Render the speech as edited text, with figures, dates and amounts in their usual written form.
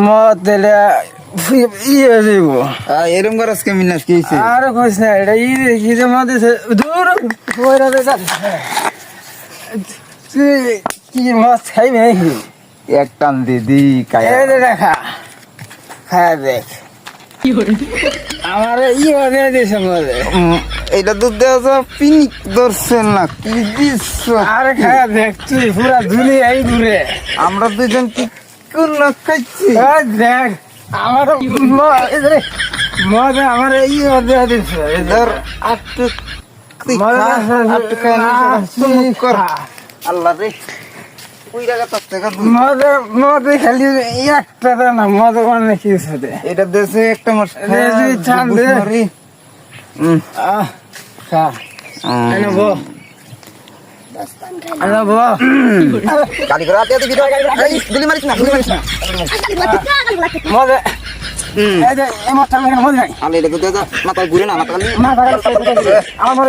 মদ দিলে ইয়ে দিব এরম করস কেমন নাচ কি হইছে আর কইস না এটা কি যে মদ দিছে দূর কইরা দে তুই কি মদ খাইবি নাকি এক টান দিদি কায়া এই যে দেখা খায়া দেখ আমার ইয়ে দিয়ে দিছে মদে এটা দুধ দেওয়া যা পিনিক ধরছে না কি দিচ্ছ আর খায়া দেখ তুই পুরা ধুলি এই দূরে আমরা দুজন কি কোন খাইছি এই দেখ আমার মদে আমার ইয়ে দিয়ে দিছে ধর আটটু আল্লাহ রে কইরা গাতা টাকা মদে খালি একটা না মদে অনেক কিছু দে এটা দেশে একটা মাস দেশে চান দে। খা এনে বো এনে বো গাড়ি করে আতে দিবি গুলি মারিস না মদে এই যে এই মদটা লাগে মদে নাই আলে এটা তো মাথা ঘুরে না মাথা না আমার